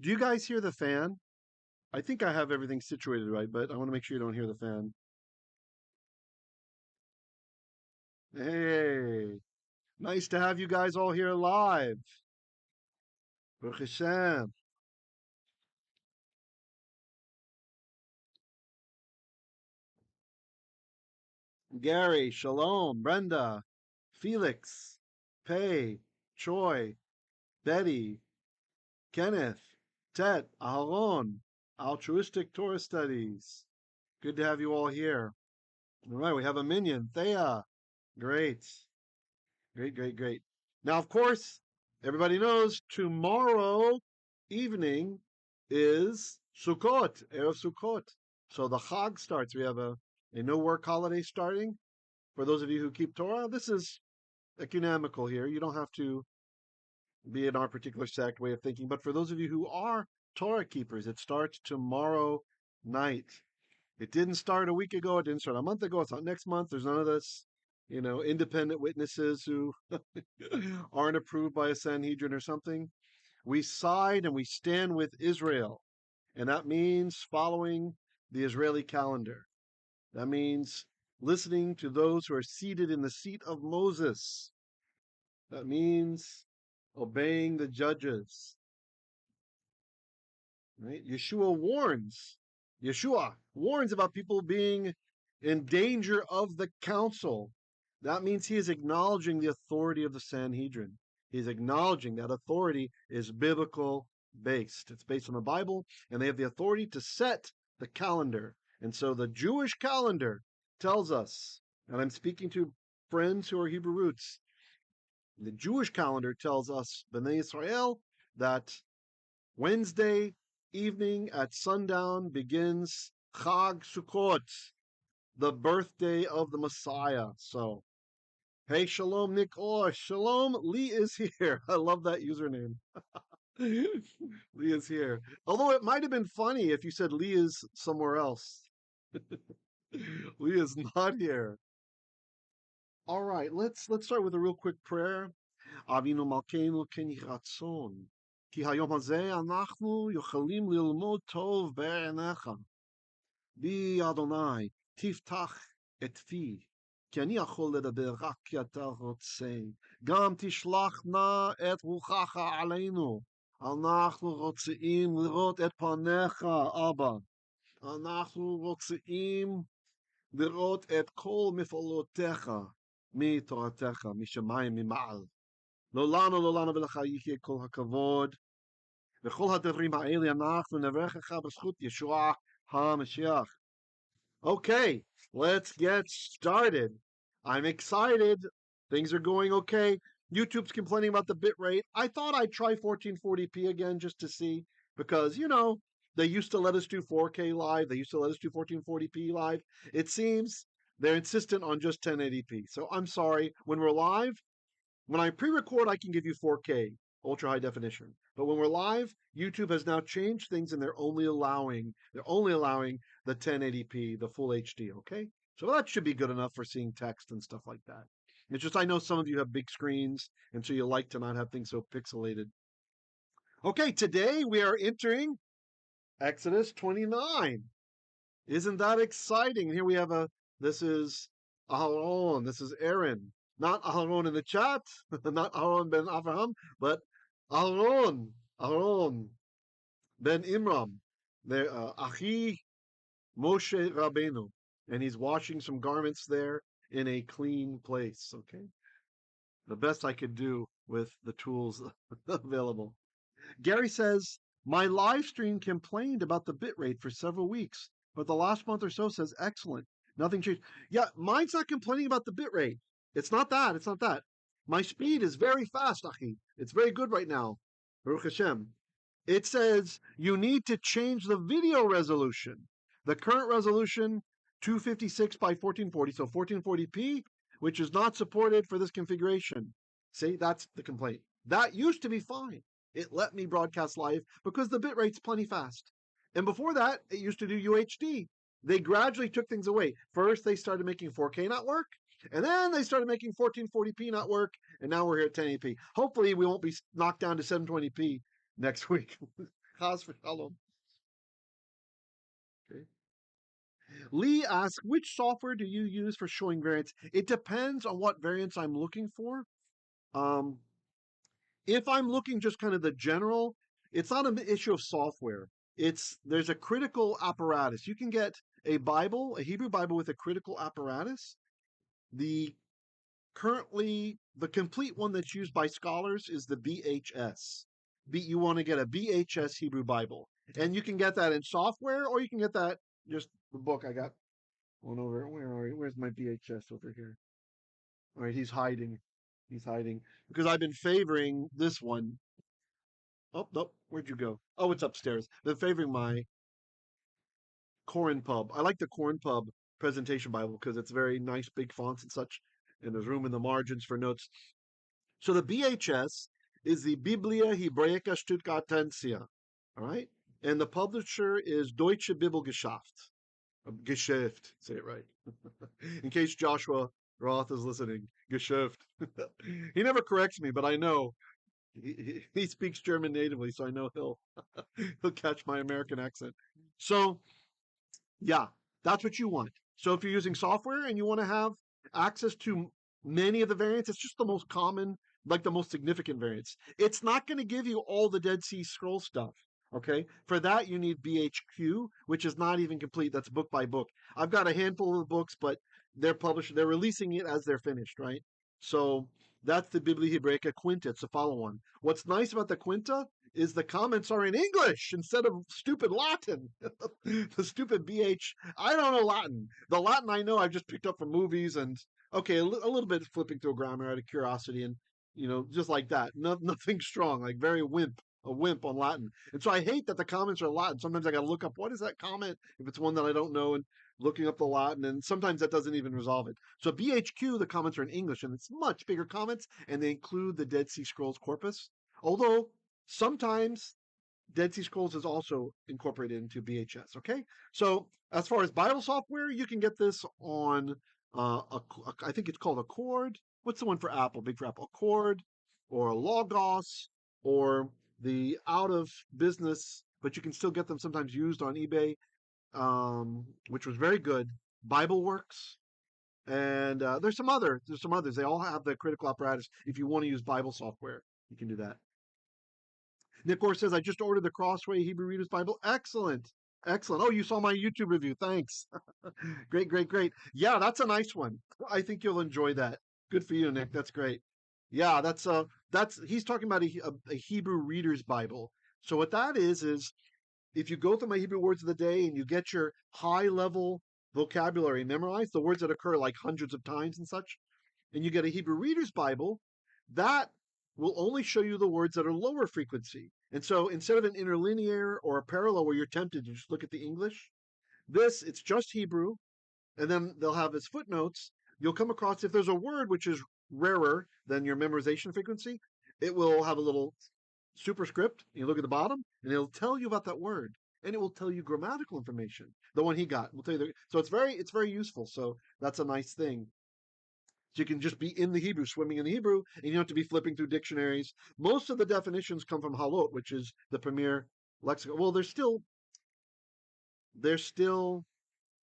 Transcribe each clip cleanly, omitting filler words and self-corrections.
Do you guys hear the fan? I think I have everything situated right, but I want to make sure you don't hear the fan. Hey, nice to have you guys all here live. Baruch Hashem. Gary, Shalom, Brenda, Felix, Pei, Troy, Betty, Kenneth, Tet, Aharon, Altruistic Torah Studies. Good to have you all here. All right, we have a minion, Thea. Great. Great, great, great. Now, of course, everybody knows tomorrow evening is Sukkot, Erev Sukkot. So the Chag starts. We have a no work holiday starting. For those of you who keep Torah, this is economical here. You don't have to be in our particular sect way of thinking. But for those of you who are Torah keepers, it starts tomorrow night. It didn't start a week ago. It didn't start a month ago. It's not next month. There's none of this, independent witnesses who aren't approved by a Sanhedrin or something. We side and we stand with Israel. And that means following the Israeli calendar. That means listening to those who are seated in the seat of Moses. That means obeying the judges. Right? Yeshua warns about people being in danger of the council. That means he is acknowledging the authority of the Sanhedrin. He's acknowledging that authority is biblical based. It's based on the Bible, and they have the authority to set the calendar. And so the Jewish calendar tells us, and I'm speaking to friends who are Hebrew roots, the Jewish calendar tells us, Bnei Israel, that Wednesday evening at sundown begins Chag Sukkot, the birthday of the Messiah. So, hey, Shalom, Nick. Oh, Shalom, Lee is here. I love that username. Lee is here. Although it might have been funny if you said Lee is somewhere else. Lee is not here. All right, let's start with a real quick prayer. אבינו מלכנו כן יהי רצון, כי היום הזה אנחנו יכולים ללמוד טוב בעיניך. בי אדוני תפתח את פי, כי אני יכול לדבר רק כי אתה רוצה. גם תשלח נא את רוחך עלינו. אנחנו רוצים לראות את פניך, אבא. אנחנו רוצים לראות את כל מפעולותיך מתורתך, משמיים ממעל. לא לנו ולך יהיה כל הכבוד. וכל הדברים האלה אנחנו נברכך בזכות ישוע המשיח. Okay, let's get started. I'm excited. Things are going okay. YouTube's complaining about the bit rate. I thought I'd try 1440p again just to see, because, they used to let us do 4K live. They used to let us do 1440p live. It seems they're insistent on just 1080p. So I'm sorry. When we're live, when I pre-record, I can give you 4K, ultra high definition. But when we're live, YouTube has now changed things, and they're only allowing the 1080p, the full HD, okay? So that should be good enough for seeing text and stuff like that. It's just I know some of you have big screens, and so you like to not have things so pixelated. Okay, today we are entering Exodus 29. Isn't that exciting? Here we have this is Aharon, this is Aaron. Not Aharon in the chat, not Aharon ben Avraham, but Aharon ben Imram, there, Achi Moshe Rabbeinu, and he's washing some garments there in a clean place. Okay, the best I could do with the tools available. Gary says, my live stream complained about the bitrate for several weeks, but the last month or so says excellent. Nothing changed. Yeah, mine's not complaining about the bitrate. It's not that. It's not that. My speed is very fast, Achi. It's very good right now. Baruch Hashem. It says you need to change the video resolution. The current resolution, 256 by 1440, so 1440p, which is not supported for this configuration. See, that's the complaint. That used to be fine. It let me broadcast live because the bit rate's plenty fast. And before that, it used to do UHD. They gradually took things away. First, they started making 4K not work, and then they started making 1440p not work, and now we're here at 1080p. Hopefully, we won't be knocked down to 720p next week. Chas v'shalom. Okay. Lee asks, which software do you use for showing variants? It depends on what variants I'm looking for. Um, if I'm looking just kind of the general, it's not an issue of software. There's a critical apparatus. You can get a Bible, a Hebrew Bible with a critical apparatus. The complete one that's used by scholars is the BHS. You want to get a BHS Hebrew Bible, and you can get that in software, or you can get that just the book. I got one over. Where are you? Where's my BHS over here? All right, he's hiding. He's hiding because I've been favoring this one. Oh, nope. Where'd you go? Oh, it's upstairs. Been favoring my Corn Pub. I like the Corn Pub presentation Bible because it's very nice, big fonts and such, and there's room in the margins for notes. So the BHS is the Biblia Hebraica Stuttgartensia, all right? And the publisher is Deutsche Bibelgeschaft. Geschäft, say it right. In case Joshua Roth is listening, Geschäft. He never corrects me, but I know he speaks German natively, so I know he'll catch my American accent. So yeah, that's what you want. So if you're using software and you want to have access to many of the variants, it's just the most common, like the most significant variants. It's not going to give you all the Dead Sea Scroll stuff. Okay, for that you need BHQ, which is not even complete. That's book by book. I've got a handful of the books, but they're releasing it as they're finished, right? So that's the Biblia Hebraica Quinta. It's the follow one. What's nice about the Quinta is the comments are in English instead of stupid Latin. The stupid BH. I don't know Latin. The Latin I know I've just picked up from movies and okay, a little bit flipping through a grammar out of curiosity and just like that. Nothing strong, like very a wimp on Latin. And so I hate that the comments are Latin. Sometimes I got to look up what is that comment if it's one that I don't know and looking up the Latin, and sometimes that doesn't even resolve it. So BHQ, the comments are in English, and it's much bigger comments, and they include the Dead Sea Scrolls corpus. Although sometimes Dead Sea Scrolls is also incorporated into BHS. Okay, so as far as Bible software, you can get this on I think it's called Accord. What's the one for Apple? Big for Apple, Accord, or Logos, or the out of business, but you can still get them sometimes used on eBay, which was very good. BibleWorks, and there's some others. They all have the critical apparatus. If you want to use Bible software, you can do that. Nick Orr says, I just ordered the Crossway Hebrew Reader's Bible. Excellent. Excellent. Oh, you saw my YouTube review. Thanks. Great, great, great. Yeah, that's a nice one. I think you'll enjoy that. Good for you, Nick. That's great. Yeah, that's he's talking about a Hebrew Reader's Bible. So what that is if you go through my Hebrew words of the day and you get your high level vocabulary memorized, the words that occur like hundreds of times and such, and you get a Hebrew Reader's Bible, that will only show you the words that are lower frequency. And so instead of an interlinear or a parallel where you're tempted to just look at the English, it's just Hebrew, and then they'll have as footnotes. You'll come across, if there's a word which is rarer than your memorization frequency, it will have a little superscript. You look at the bottom, and it'll tell you about that word, and it will tell you grammatical information. The one he got will tell you. So it's very useful. So that's a nice thing. So you can just be in the Hebrew, swimming in the Hebrew, and you don't have to be flipping through dictionaries. Most of the definitions come from Halot, which is the premier lexicon. Well, there's still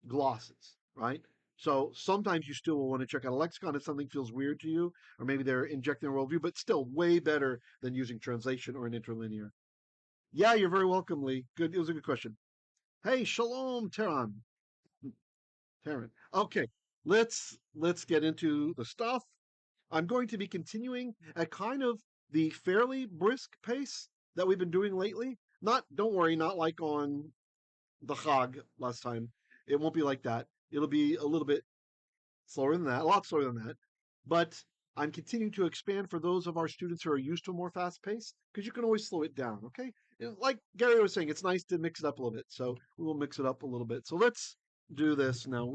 glosses, right? So sometimes you still will want to check out a lexicon if something feels weird to you, or maybe they're injecting a worldview, but still way better than using translation or an interlinear. Yeah, you're very welcome, Lee. Good. It was a good question. Hey, shalom, Tehran. Tehran. Okay, let's get into the stuff. I'm going to be continuing at kind of the fairly brisk pace that we've been doing lately. Don't worry, not like on the Chag last time. It won't be like that. It'll be a little bit slower than that, a lot slower than that. But I'm continuing to expand for those of our students who are used to a more fast pace, because you can always slow it down, okay? Like Gary was saying, it's nice to mix it up a little bit. So we will mix it up a little bit. So let's do this now.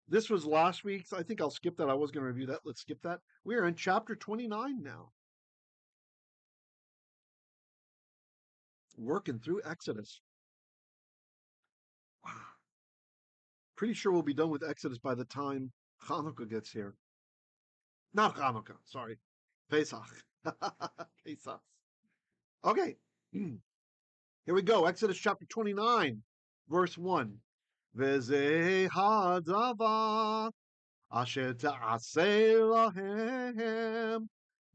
This was last week's. I think I'll skip that. I was going to review that. Let's skip that. We are in chapter 29 now. Working through Exodus. Wow. Pretty sure we'll be done with Exodus by the time Hanukkah gets here. Not Hanukkah, sorry. Pesach. Pesach. Okay, here we go. Exodus chapter 29, verse 1. V'zeh hadavar asher ta'aseh lahem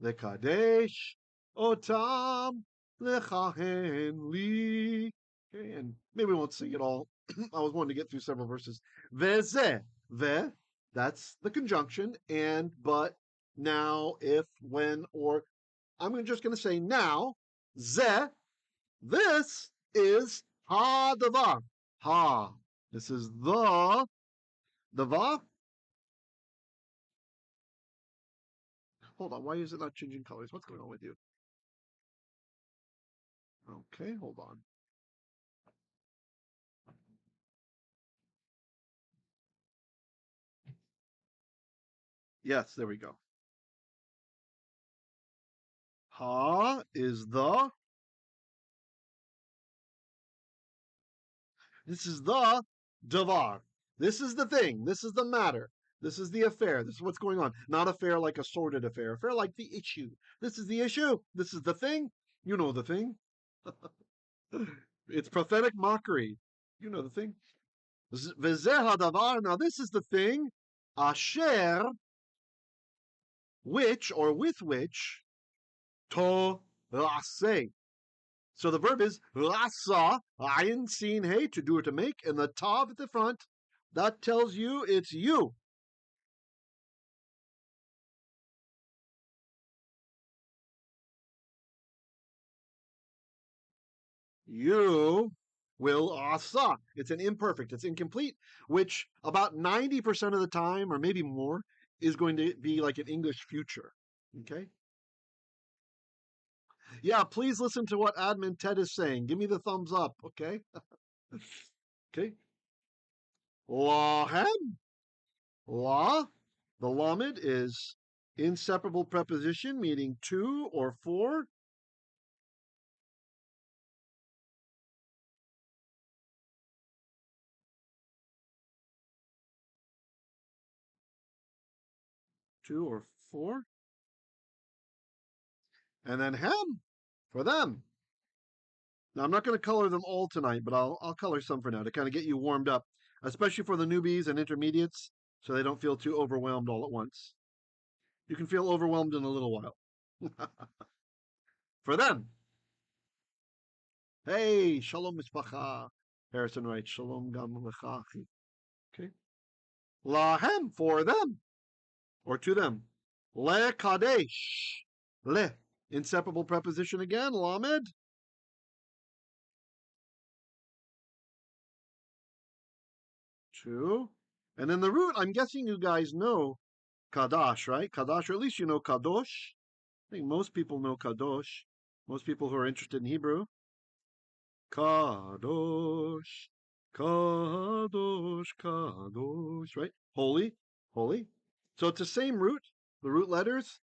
lekadesh otam lechahen li. Okay, and maybe we won't sing it all. I was wanting to get through several verses. V'zeh, ve, that's the conjunction, and, but, now, if, when, or. I'm just going to say now. Zeh, this is ha-davar. Ha. This is the davar. Hold on. Why is it not changing colors? What's going on with you? Okay, hold on. Yes, there we go. Ha is the. This is the davar. This is the thing. This is the matter. This is the affair. This is what's going on. Not affair like a sordid affair. Affair like the issue. This is the issue. This is the thing. You know the thing. It's prophetic mockery. You know the thing. V'zeh hadavar. Now this is the thing. Asher, which or with which, to raseh. So the verb is rasa, ayin, sin, hey, to do or to make, and the tav at the front, that tells you it's you. You will asa. It's an imperfect, it's incomplete, which about 90% of the time, or maybe more, is going to be like an English future. Okay? Yeah, please listen to what admin Ted is saying. Give me the thumbs up, okay? Okay. Lahem. La. The lamed is inseparable preposition meaning to or for. To or for. And then hem for them. Now I'm not going to color them all tonight, but I'll color some for now to kind of get you warmed up, especially for the newbies and intermediates, so they don't feel too overwhelmed all at once. You can feel overwhelmed in a little while. For them. Hey, shalom mispacha. Harrison writes, shalom gam lecha. Okay. Lahem, for them, or to them. Le kadesh. Le, inseparable preposition again, lamed. To. And in the root, I'm guessing you guys know kadash, right? Kadash, or at least you know kadosh. I think most people know kadosh. Most people who are interested in Hebrew. Kadosh, kadosh, kadosh, right? Holy, holy. So it's the same root, the root letters,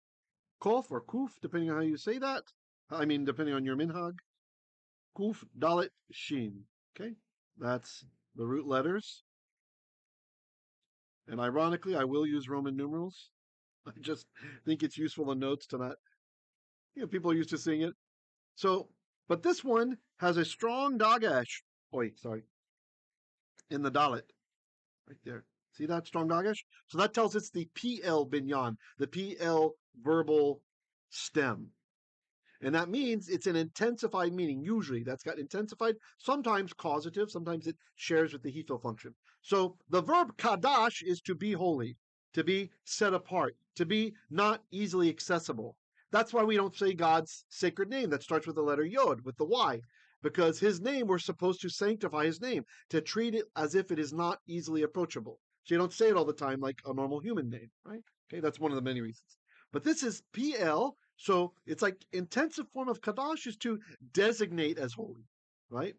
kof or kuf, depending on how you say that. I mean, depending on your minhag. Kuf, dalet, shin. Okay, that's the root letters. And ironically, I will use Roman numerals. I just think it's useful in notes to not, people are used to seeing it. So, but this one has a strong dagesh. Oi, sorry. In the dalet, right there. See that strong dagesh? So that tells it's the PL binyan, the PL verbal stem. And that means it's an intensified meaning. Usually that's got intensified, sometimes causative, sometimes it shares with the hefil function. So the verb kadash is to be holy, to be set apart, to be not easily accessible. That's why we don't say God's sacred name that starts with the letter Yod, with the Y, because his name, we're supposed to sanctify his name, to treat it as if it is not easily approachable. So you don't say it all the time like a normal human name, right? Okay, that's one of the many reasons. But this is PL, so it's like intensive form of kadash is to designate as holy, right?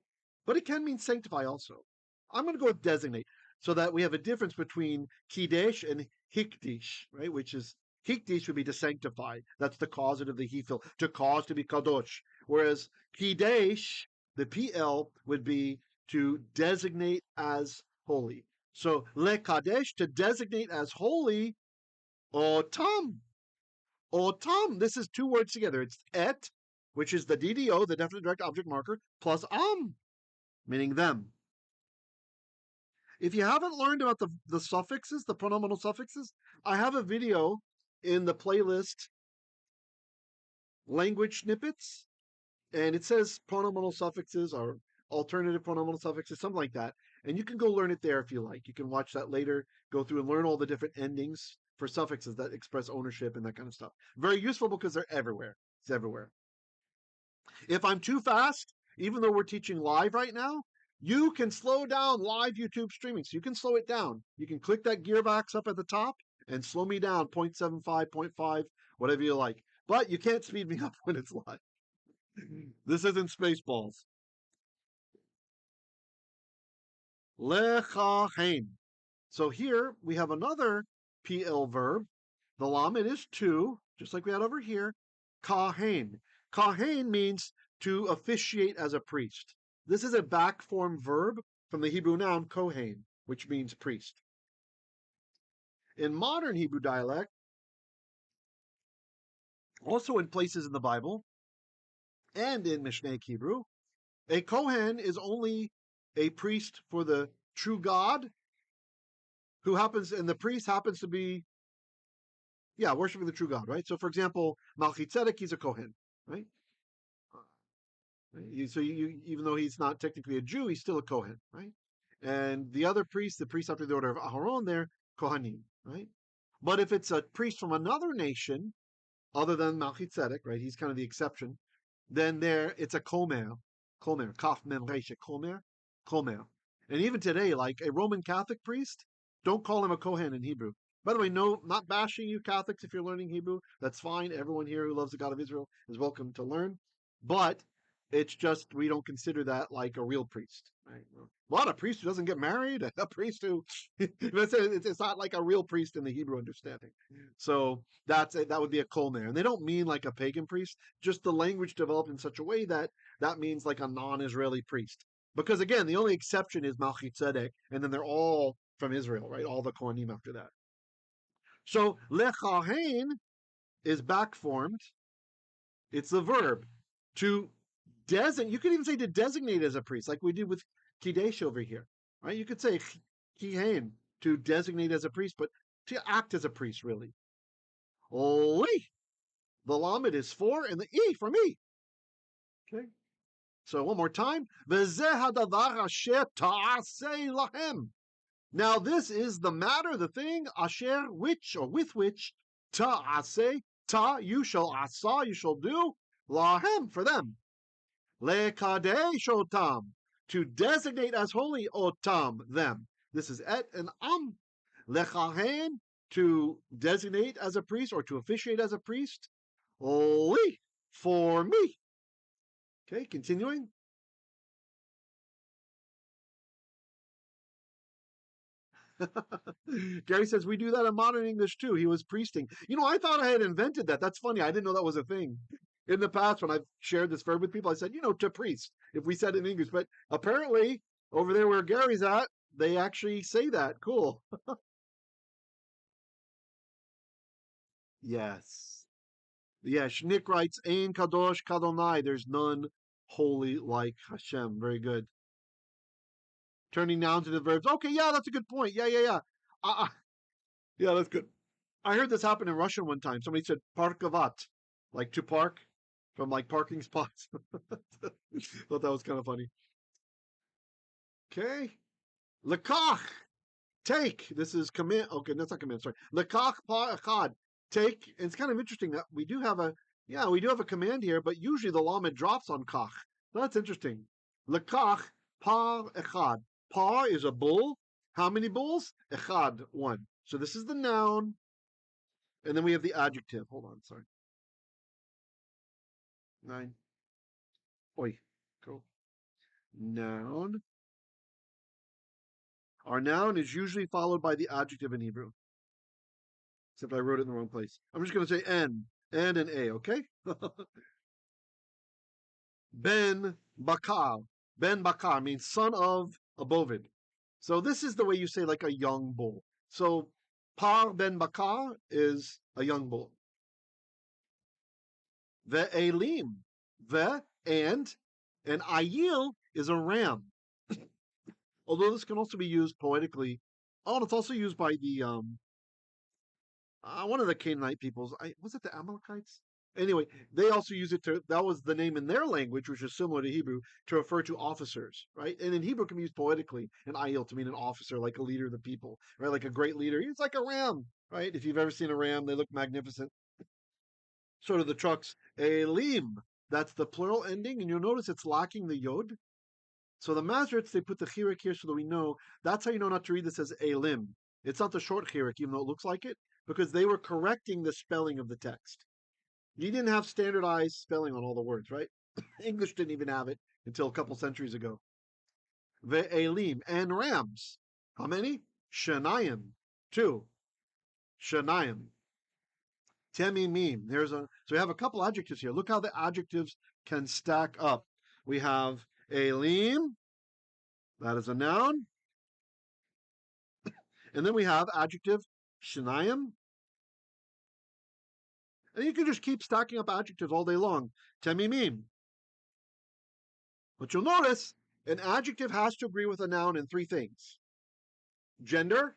But it can mean sanctify also. I'm going to go with designate so that we have a difference between kidesh and hikdish, right? Which is hikdish would be to sanctify. That's the causative, the hefil, to cause to be kadosh. Whereas kidesh, the PL, would be to designate as holy. So le kadesh, to designate as holy, otam. Otam, this is two words together. It's et which is the DDO, the definite direct object marker, plus meaning them. If you haven't learned about the suffixes, the pronominal suffixes, I have a video in the playlist language snippets, and it says pronominal suffixes or alternative pronominal suffixes, something like that. And you can go learn it there if you like. You can watch that later, go through and learn all the different endings for suffixes that express ownership and that kind of stuff. Very useful because they're everywhere. It's everywhere. If I'm too fast, even though we're teaching live right now, you can slow down live YouTube streaming. So you can slow it down. You can click that gear box up at the top and slow me down 0.75, 0.5, whatever you like. But you can't speed me up when it's live. This isn't Spaceballs. Lechahen. So here we have another PL verb. The lamed is to, just like we had over here, kahen. Kahen means to officiate as a priest. This is a back form verb from the Hebrew noun kohen, which means priest. In modern Hebrew dialect, also in places in the Bible, and in Mishnaic Hebrew, a kohen is only a priest for the true God, who happens, and the priest happens to be, worshiping the true God, right? So, for example, Melchizedek, he's a kohen, right? So even though he's not technically a Jew, he's still a kohen, right? And the other priests, the priests after the order of Aharon, they're kohanim, right? But if it's a priest from another nation, other than Melchizedek, right? He's kind of the exception. Then it's a komer, kaf mem reisha, komer. And even today, like a Roman Catholic priest, don't call him a kohen in Hebrew. By the way, no, not bashing you Catholics if you're learning Hebrew. That's fine. Everyone here who loves the God of Israel is welcome to learn. But it's just we don't consider that like a real priest. Right? A lot of priests who doesn't get married, a priest who it's not like a real priest in the Hebrew understanding. So that would be a kolmer, and they don't mean like a pagan priest. Just the language developed in such a way that means like a non-Israeli priest. Because again, the only exception is Melchizedek, and then they're all from Israel, right? All the Kohanim after that. So lechahen is back formed. It's the verb to designate. You could even say to designate as a priest, like we did with Kidesh over here, right? You could say kihen to designate as a priest, but to act as a priest, really. Li, the lamed is for, and the e for me. Okay. So one more time. Now this is the matter, the thing, asher, which, or with which, ta'aseh, you shall asa, you shall do, lahem, for them. Lekadesh otam, to designate as holy, otam, them. This is et and Lechahen, to designate as a priest or to officiate as a priest. Li, for me. Okay, continuing. Gary says we do that in modern English too. He was priesting. I thought I had invented that. That's funny. I didn't know that was a thing. In the past, when I've shared this verb with people, I said, to priest, if we said it in English. But apparently, over there where Gary's at, they actually say that. Cool. Yes. Yeah, Schnick writes, Ein Kadosh Kadonai. There's none holy like Hashem. Very good. Turning nouns into verbs. Okay, yeah, that's a good point. Yeah. Yeah, that's good. I heard this happen in Russian one time. Somebody said parkovat, like to park, from like parking spots. Thought that was kind of funny. Okay. Lekach, take. This is command. Okay, that's not command. Sorry. Lekach pa echad, take. And it's kind of interesting that we do have a command here, but usually the lamed drops on kach. That's interesting. Lekach pa echad. Pa is a bull. How many bulls? Echad, one. So this is the noun. And then we have the adjective. Hold on, sorry. 9. Oi, go. Noun. Our noun is usually followed by the adjective in Hebrew. Except I wrote it in the wrong place. I'm just going to say N and an A, okay? Ben Bakar. Ben Bakar means son of a bovid. So this is the way you say like a young bull. So Par Ben Bakar is a young bull. Ve'elim. and ayil is a ram. Although this can also be used poetically. Oh, it's also used by the one of the Canaanite peoples. Was it the Amalekites? Anyway, they also use it to, that was the name in their language, which is similar to Hebrew, to refer to officers, right? And in Hebrew, it can be used poetically, an ayil, to mean an officer, like a leader of the people, right? Like a great leader. It's like a ram, right? If you've ever seen a ram, they look magnificent. Sort of the trucks, elim. That's the plural ending, and you'll notice it's lacking the yod. So the Masoretes, they put the chirik here so that we know, that's how you know not to read this as elim. It's not the short chirik, even though it looks like it, because they were correcting the spelling of the text. You didn't have standardized spelling on all the words, right? English didn't even have it until a couple centuries ago. Ve'elim, and rams. How many? Shanayim, 2. Shanayim. Temimim. So we have a couple adjectives here. Look how the adjectives can stack up. We have elim, that is a noun. And then we have adjective shanayim. And you can just keep stacking up adjectives all day long. Temimim. But you'll notice an adjective has to agree with a noun in 3 things. Gender,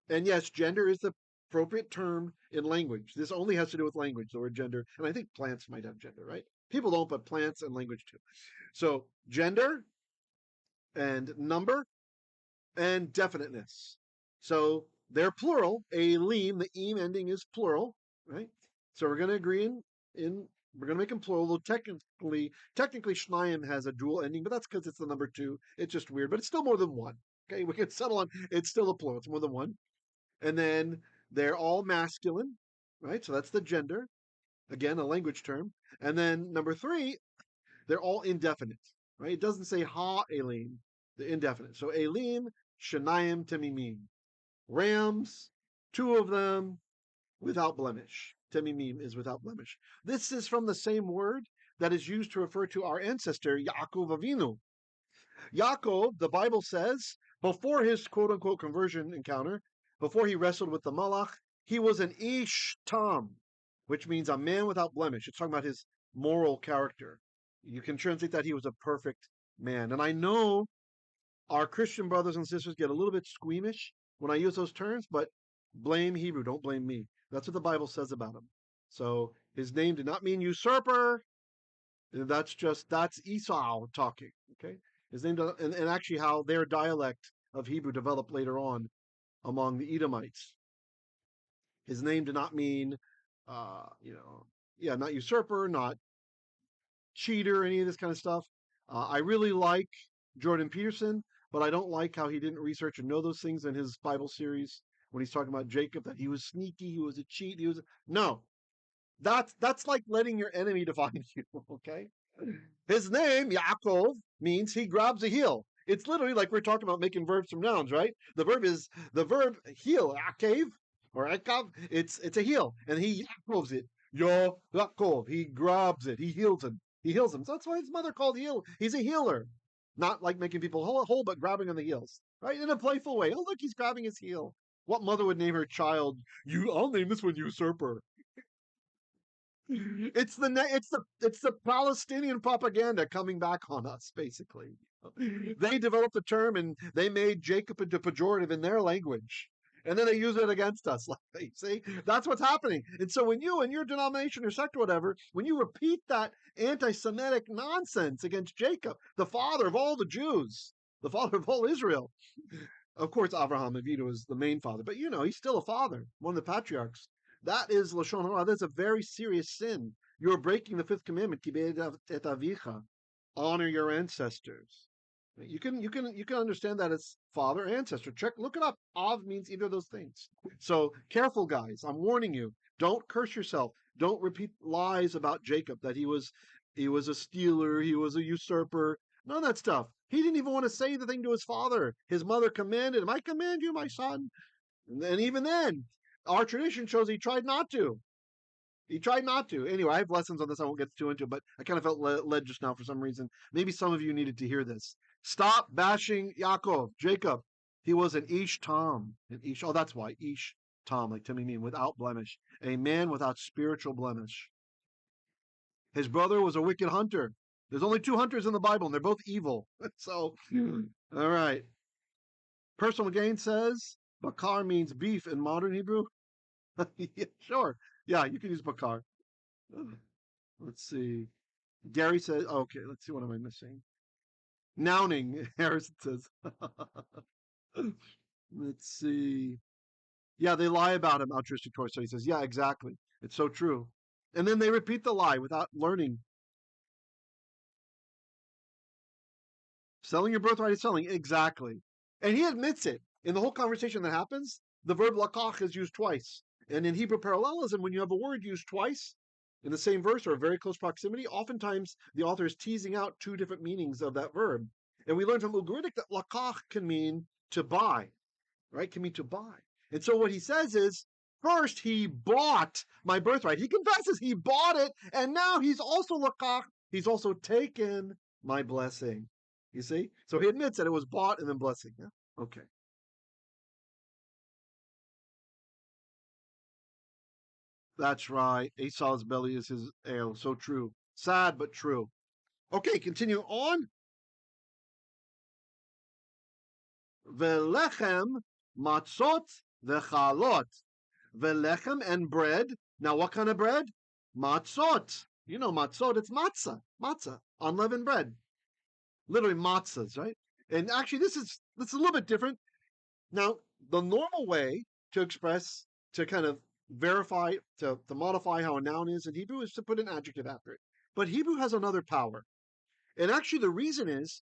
and yes, gender is the appropriate term in language. This only has to do with language, the word gender. And I think plants might have gender, right? People don't, but plants and language too. So gender and number and definiteness. So they're plural. Elim, the im ending is plural, right? So we're going to agree we're going to make them plural. Though technically, shnayim has a dual ending, but that's because it's the number 2. It's just weird, but it's still more than 1. Okay, we can settle on it's still a plural. It's more than 1. And then they're all masculine, right? So that's the gender. Again, a language term. And then number 3, they're all indefinite, right? It doesn't say ha elim, the indefinite. So elim, shanayim, temimim. Rams, 2 of them, without blemish. Temimim is without blemish. This is from the same word that is used to refer to our ancestor, Yaakov Avinu. Yaakov, the Bible says, before his quote-unquote conversion encounter, before he wrestled with the Malach, he was an ish tam, which means a man without blemish. It's talking about his moral character. You can translate that he was a perfect man. And I know our Christian brothers and sisters get a little bit squeamish when I use those terms, but blame Hebrew, don't blame me. That's what the Bible says about him. So his name did not mean usurper. That's Esau talking. Okay, his name does, and actually how their dialect of Hebrew developed later on among the Edomites. His name did not mean, not usurper, not cheater, any of this kind of stuff. I really like Jordan Peterson, but I don't like how he didn't research and know those things in his Bible series when he's talking about Jacob, that he was sneaky, he was a cheat, no. That's like letting your enemy define you, okay? His name, Yaakov, means he grabs a heel. It's literally like we're talking about making verbs from nouns, right? The verb heel, akav or akav, it's a heel, and he Yaakovs it. Yaakov, he grabs it, he heals him. So that's why his mother called heel. He's a healer. Not like making people whole, but grabbing on the heels, right? In a playful way. Oh, look, he's grabbing his heel. What mother would name her child, I'll name this one usurper. It's the Palestinian propaganda coming back on us, basically. They developed the term and they made Jacob into pejorative in their language. And then they use it against us. Like, see, that's what's happening. And so when you and your denomination or sect or whatever, when you repeat that anti-Semitic nonsense against Jacob, the father of all the Jews, the father of all Israel, of course, Abraham Avinu is the main father, but he's still a father, one of the patriarchs. That is Lashon Hara. That's a very serious sin. You're breaking the 5th commandment, Kibed et avicha, honor your ancestors. You can understand that as father, ancestor. Look it up. Av means either of those things. So careful, guys. I'm warning you. Don't curse yourself. Don't repeat lies about Jacob, that he was a stealer, he was a usurper. None of that stuff. He didn't even want to say the thing to his father. His mother commanded him, I command you, my son. And even then, our tradition shows he tried not to. Anyway, I have lessons on this. I won't get too into it, but I kind of felt led just now for some reason. Maybe some of you needed to hear this. Stop bashing Yaakov, Jacob. He was an ish tam. That's why. Ish tam, like Timmy mean, without blemish. A man without spiritual blemish. His brother was a wicked hunter. There's only 2 hunters in the Bible, and they're both evil. So, all right. Personal gain says bakar means beef in modern Hebrew. Yeah, sure. Yeah, you can use bakar. Let's see. Gary says, okay, let's see, what am I missing? Nouning, Harrison says. Let's see. Yeah, they lie about him, altruistic Torah. So he says, yeah, exactly. It's so true. And then they repeat the lie without learning. Selling your birthright is selling. Exactly. And he admits it. In the whole conversation that happens, the verb lakach is used twice. And in Hebrew parallelism, when you have a word used twice in the same verse or a very close proximity, oftentimes the author is teasing out 2 different meanings of that verb. And we learn from Ugaritic that lakach can mean to buy, right? Can mean to buy. And so what he says is, first he bought my birthright. He confesses he bought it, and now he's also lakach. He's also taken my blessing. You see? So he admits that it was bought and then blessing. Yeah? Okay. That's right. Esau's belly is his ale. So true. Sad, but true. Okay, continue on. Velechem, matzot, vechalot. Velechem and bread. Now, what kind of bread? Matzot. You know matzot, it's matzah. Matzah, unleavened bread. Literally matzahs, right? And actually, this is a little bit different. Now, the normal way to express, to kind of verify, to modify how a noun is in Hebrew is to put an adjective after it. But Hebrew has another power. And actually, the reason is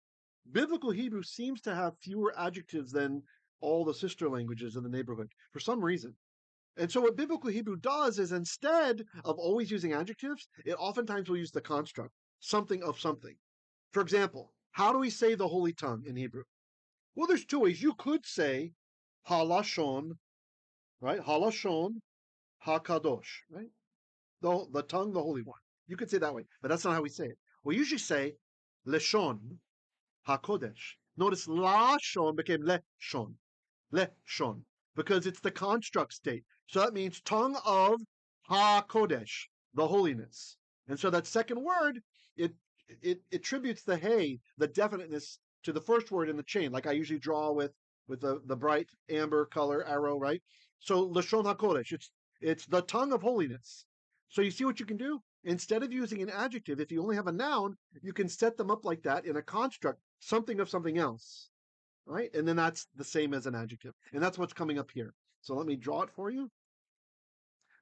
biblical Hebrew seems to have fewer adjectives than all the sister languages in the neighborhood for some reason. And so, what biblical Hebrew does is instead of always using adjectives, it oftentimes will use the construct, something of something. For example, how do we say the holy tongue in Hebrew? Well, there's 2 ways. You could say halashon, right? Halashon hakadosh, right? The tongue, the holy one. You could say that way, but that's not how we say it. We usually say leshon hakodesh. Notice lashon became leshon, because it's the construct state. So that means tongue of hakodesh, the holiness. And so that second word, it attributes the hey, the definiteness, to the first word in the chain, like I usually draw with the bright amber color arrow, right? So lashon hakodesh, it's the tongue of holiness. So you see what you can do? Instead of using an adjective, if you only have a noun, you can set them up like that in a construct, something of something else, right? And then that's the same as an adjective. And that's what's coming up here. So let me draw it for you.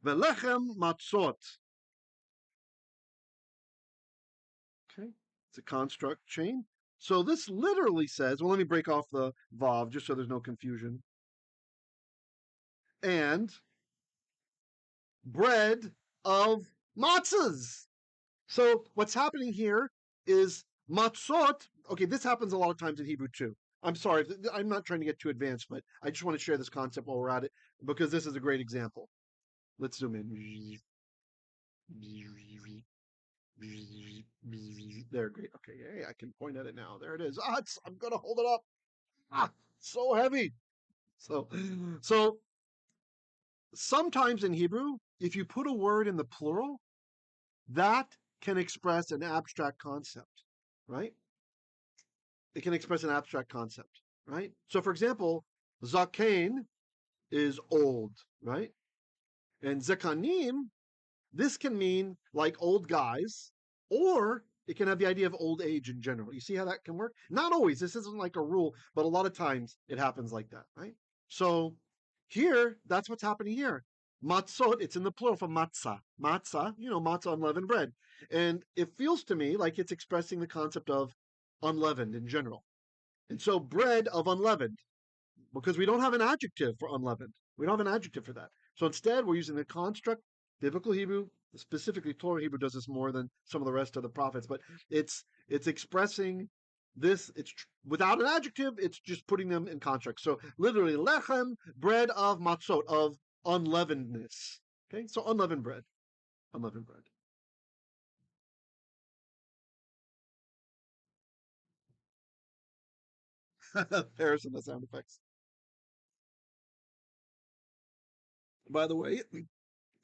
Velechem matzot. Okay, it's a construct chain. So this literally says, well, let me break off the vav just so there's no confusion. And bread of matzahs. So what's happening here is matzot. Okay, this happens a lot of times in Hebrew too. I'm sorry, I'm not trying to get too advanced, but I just want to share this concept while we're at it because this is a great example. Let's zoom in. There, great. Okay, hey, I can point at it now. There it is. I'm gonna hold it up. So heavy. So sometimes in Hebrew, if you put a word in the plural, that can express an abstract concept, right? It can express an abstract concept, right? So, for example, zaken is old, right? And zekanim, this can mean like old guys, or it can have the idea of old age in general. You see how that can work? Not always. This isn't like a rule, but a lot of times it happens like that, right? So here, that's what's happening here. Matzot, it's in the plural for matzah. Matzah, matzah, unleavened bread. And it feels to me like it's expressing the concept of unleavened in general. And so bread of unleavened, because we don't have an adjective for unleavened. We don't have an adjective for that. So instead, we're using the construct, biblical Hebrew, specifically Torah Hebrew does this more than some of the rest of the prophets, but it's expressing this, without an adjective, it's just putting them in construct. So literally, lechem, bread of matzot, of unleavenedness. Okay, so unleavened bread. Unleavened bread. Harrison, the sound effects. By the way,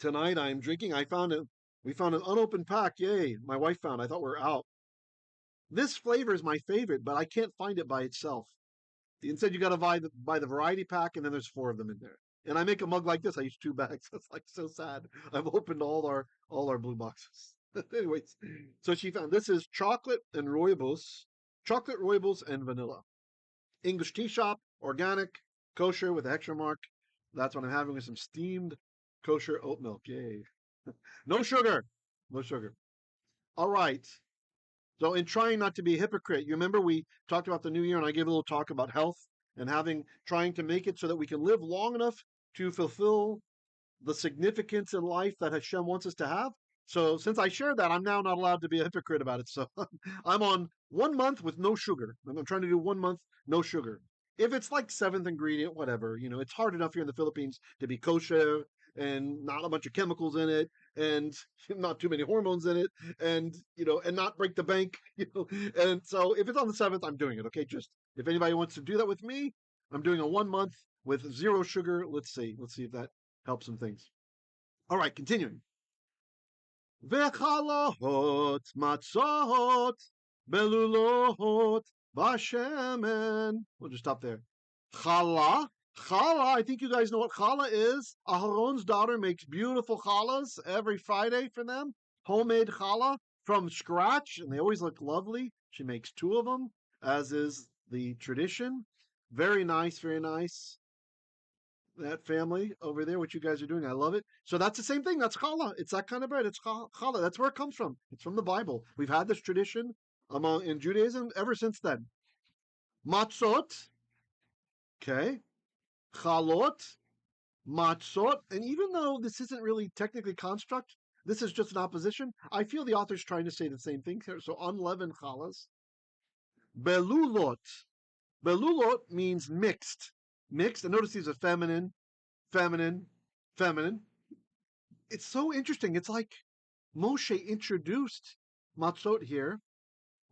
tonight I'm drinking. I found We found an unopened pack. Yay. My wife found. I thought we were out. This flavor is my favorite, but I can't find it by itself. Instead, you got to buy the variety pack, and then there's 4 of them in there. And I make a mug like this. I use 2 bags. That's like so sad. I've opened all our blue boxes. Anyways, so she found this is chocolate rooibos and vanilla. English tea shop, organic, kosher with a hextra mark. That's what I'm having with some steamed kosher oat milk. Yay. No sugar. No sugar. All right. So in trying not to be a hypocrite, you remember we talked about the new year and I gave a little talk about health and trying to make it so that we can live long enough to fulfill the significance in life that Hashem wants us to have. So since I shared that, I'm now not allowed to be a hypocrite about it. So I'm on 1 month with no sugar. I'm trying to do 1 month, no sugar. If it's like 7th ingredient, whatever, it's hard enough here in the Philippines to be kosher and not a bunch of chemicals in it and not too many hormones in it and, and not break the bank, And so if it's on the 7th, I'm doing it. Okay. Just if anybody wants to do that with me, I'm doing a 1 month with 0 sugar. Let's see if that helps some things. All right, continuing. V'chalot matzot belulot b'shemen. We'll just stop there. Challah, I think you guys know what challah is. Aharon's daughter makes beautiful challahs every Friday for them. Homemade challah from scratch, and they always look lovely. She makes 2 of them, as is the tradition. Very nice, very nice. That family over there, what you guys are doing. I love it. So that's the same thing. That's challah. It's that kind of bread. It's challah. That's where it comes from. It's from the Bible. We've had this tradition in Judaism ever since then. Matzot, okay, chalot, matzot, and even though this isn't really technically construct, this is just an opposition. I feel the author's trying to say the same thing here. So unleavened challahs. Belulot. Belulot means mixed. Mixed. And notice these are feminine. It's so interesting. It's like Moshe introduced matzot here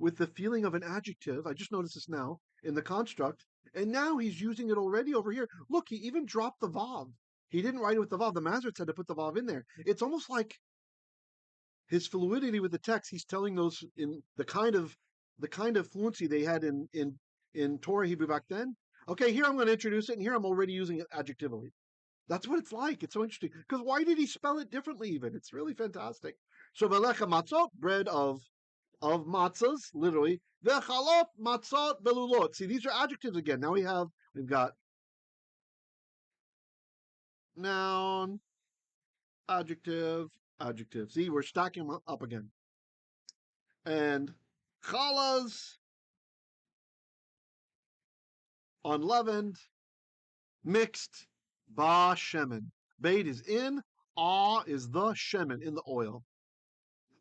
with the feeling of an adjective. I just noticed this now in the construct. And now he's using it already over here. Look, he even dropped the vav. He didn't write it with the vav. The Masoretes had to put the vav in there. It's almost like his fluidity with the text. He's telling those in the kind of fluency they had in Torah Hebrew back then. Okay, here I'm going to introduce it, and here I'm already using it adjectively. That's what it's like. It's so interesting. Because why did he spell it differently even? It's really fantastic. So Velecha matzot, bread of matzahs, literally. Vechalot matzot belulot. See, these are adjectives again. Now we've got noun, adjective. See, we're stacking them up again. And challahs, unleavened, mixed, ba shemen. Bait is in, ah is the shemen, in the oil.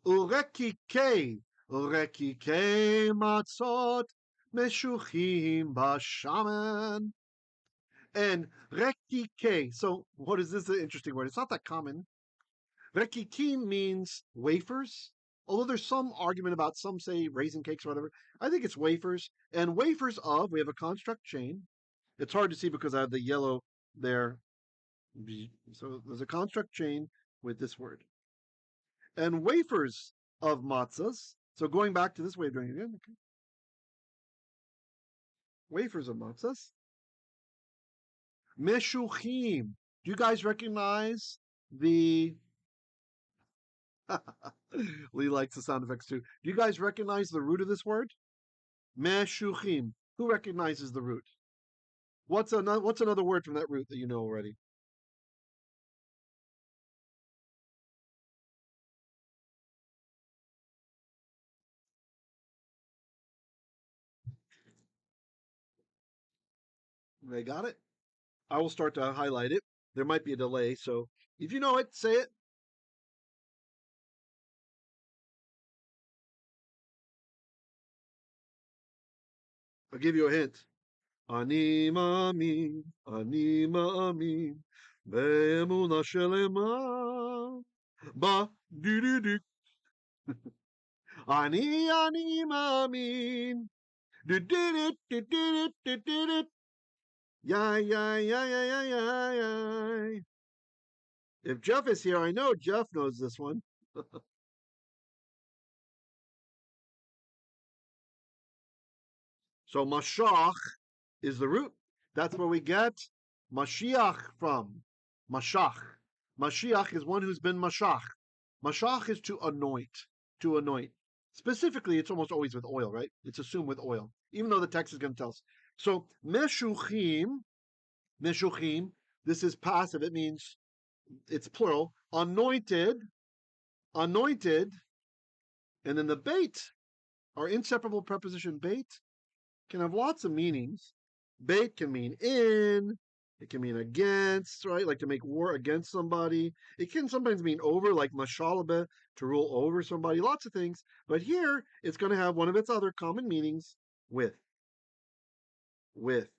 Urekike matzot meshuchim bashaman. And rekike. So what is this? An interesting word. It's not that common. Rekike means wafers. Although there's some argument about some say raisin cakes or whatever. I think it's wafers. And wafers of, we have a construct chain. It's hard to see because I have the yellow there. So there's a construct chain with this word. And wafers of matzahs. So going back to this way of doing it again. Okay. Wafers of matzahs. Meshuchim. Do you guys recognize the... Lee likes the sound effects too. Do you guys recognize the root of this word? Meshuchim. Who recognizes the root? What's another word from that root that you know already? They got it? I will start to highlight it. There might be a delay, so if you know it, say it. I'll give you a hint. Ani ma'amin, be'emuna shelema, ba du du. Ani ma'amin, du du du du du du. Yay. If Jeff is here, I know Jeff knows this one. So mashach is the root. That's where we get Mashiach from. Mashach. Mashiach is one who's been mashach. Mashach is to anoint. To anoint. Specifically, it's almost always with oil, right? It's assumed with oil, even though the text is going to tell us. So meshuchim, this is passive. It means it's plural. Anointed, and then the bait, our inseparable preposition bait, can have lots of meanings. Bait can mean in, it can mean against, right? Like to make war against somebody. It can sometimes mean over, like mashalabeh, to rule over somebody. Lots of things. But here, it's going to have one of its other common meanings, with. With.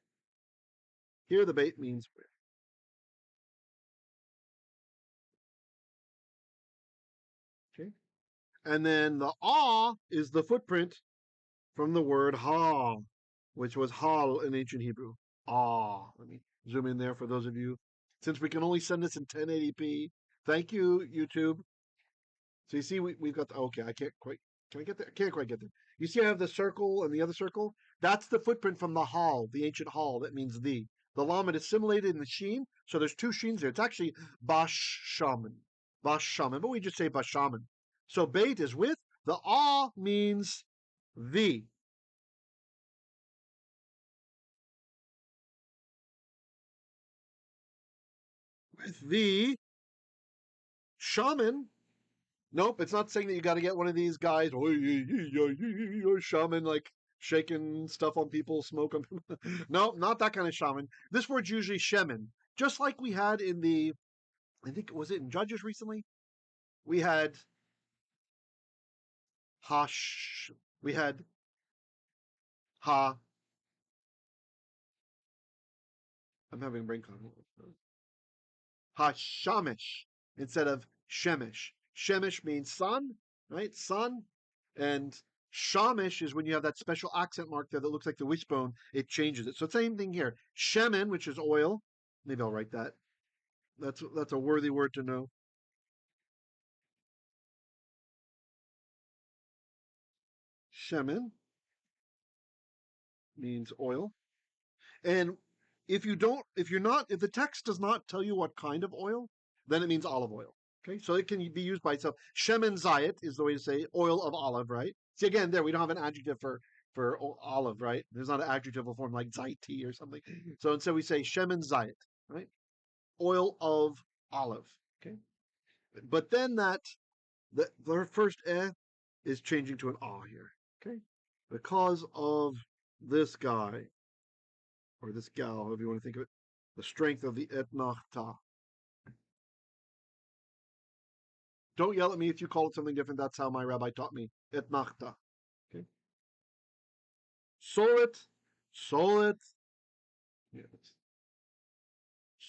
Here, the bait means with. Okay. And then the ah is the footprint from the word ha, which was hal in ancient Hebrew. Ah. Let me zoom in there for those of you. Since we can only send this in 1080p. Thank you, YouTube. So you see, we've got, okay, I can't quite, can I get there? Can't quite get there. You see I have the circle and the other circle? That's the footprint from the hal, the ancient hal. That means the. The lamed is assimilated in the sheen, so there's two sheens there. It's actually bashaman. Bashaman, but we just say bashaman. So bait is with, the ah means the. With the shaman. Nope, it's not saying that you got to get one of these guys, shaman, like shaking stuff on people, smoke on people. No, not that kind of shaman. This word's usually shemen, just like we had in the, I think, was it in Judges recently? We had hash, we had ha. I'm having a brain con. Hashamish instead of Shemesh. Shemesh means sun, right? Sun. And Shamish is when you have that special accent mark there that looks like the wishbone, it changes it. So same thing here. Shemen, which is oil. Maybe I'll write that. That's a worthy word to know. Shemen means oil. And if the text does not tell you what kind of oil, then it means olive oil. Okay, so it can be used by itself. Shemen zayit is the way to say oil of olive, right? See, again, there we don't have an adjective for olive, right? There's not an adjectival form like zayti or something. So instead we say shemen zayit, right? Oil of olive. Okay, but then the first is changing to an ah here. Okay, because of this guy or this gal, however you want to think of it, the strength of the etnachta. Don't yell at me if you call it something different. That's how my rabbi taught me. Etnachta. Okay. Solet. Solet. Yes.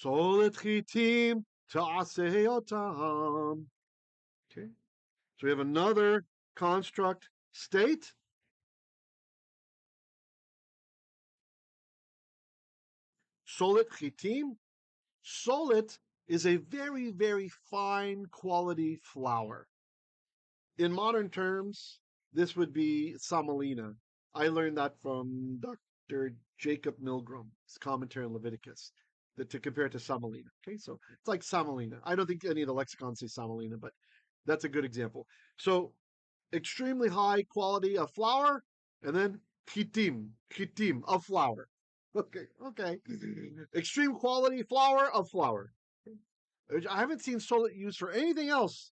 Solet chitim ta'aseyotam. Okay. So we have another construct state. Solet chitim. Solet is a very, very fine quality flour. In modern terms, this would be Samalina. I learned that from Dr. Jacob Milgram's commentary on Leviticus, that to compare it to Samalina. Okay, so it's like Samalina. I don't think any of the lexicons say Samalina, but that's a good example. So extremely high quality of flour, and then chitim of flour. Okay. Extreme quality flour of flour. I haven't seen solet used for anything else.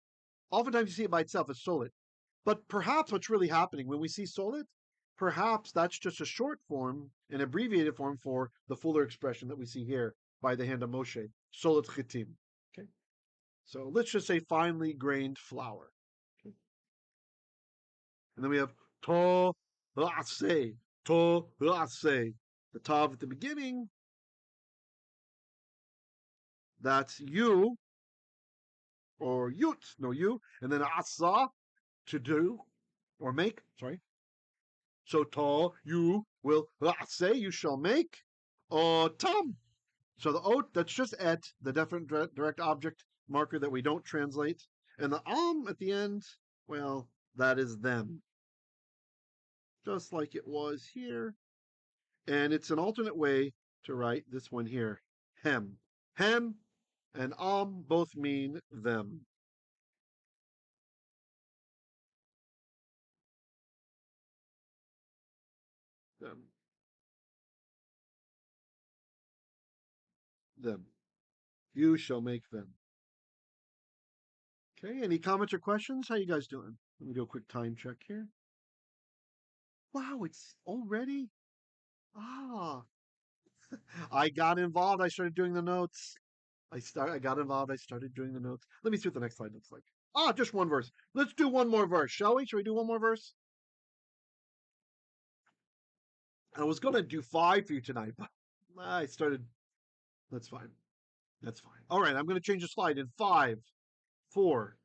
Oftentimes you see it by itself as solet. But perhaps what's really happening when we see solet, perhaps that's just a short form, an abbreviated form for the fuller expression that we see here by the hand of Moshe, solet chitim. Okay, so let's just say finely grained flour. Okay. And then we have to rase, the tav at the beginning. That's you or yut, no you, and then asa, to do or make. Sorry. So ta, you will say, you shall make, tam. So the ot, that's just et, the definite direct object marker that we don't translate. And the at the end, well, that is them. Just like it was here. And it's an alternate way to write this one here. Hem. Hem and both mean them. Them. Them. You shall make them. Okay, any comments or questions? How you guys doing? Let me do a quick time check here. Wow, it's already? Ah, I got involved. I started doing the notes. I got involved. I started doing the notes. Let me see what the next slide looks like. Ah, just one verse. Let's do one more verse, shall we? Shall we do one more verse? I was going to do 5 for you tonight, but I started. That's fine. That's fine. All right, I'm going to change the slide in 5, 4,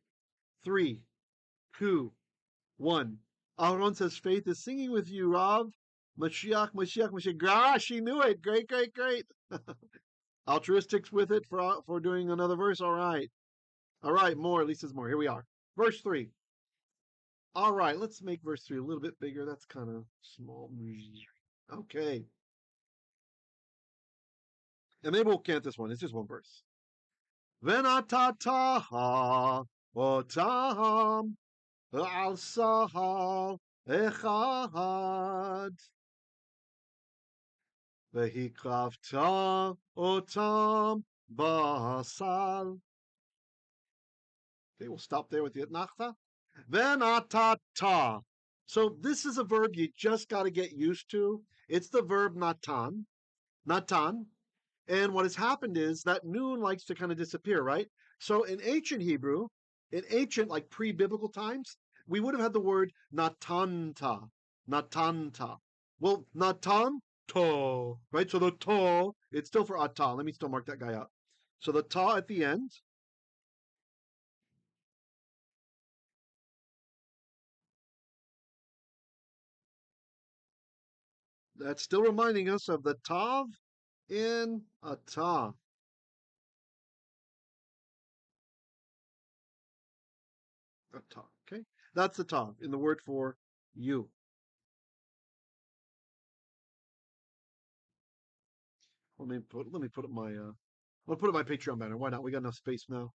3, 2, 1. Aaron says, Faith is singing with you, Rav. Mashiach, Mashiach, Mashiach. Gosh, she knew it. Great, great, great. Altruistics with it for doing another verse. All right. All right, more. At least it's more. Here we are. Verse 3. All right, let's make verse 3 a little bit bigger. That's kind of small. Okay. And maybe we'll count this one. It's just one verse. Venatataha otam al sahal echad vehikravta otam basal. Okay, we'll stop there with the etnachta. Venatata. So this is a verb you just got to get used to. It's the verb natan. Natan. And what has happened is that noon likes to kind of disappear, right? So in ancient Hebrew, in ancient, like pre-biblical times, we would have had the word natanta, natanta. Well, natan, to, right? So the to, it's still for ata. Let me still mark that guy out. So the ta at the end, that's still reminding us of the tav in ata. Ata, okay? That's the tav in the word for you. Let me put up my I'll put up my Patreon banner. Why not? We got enough space now.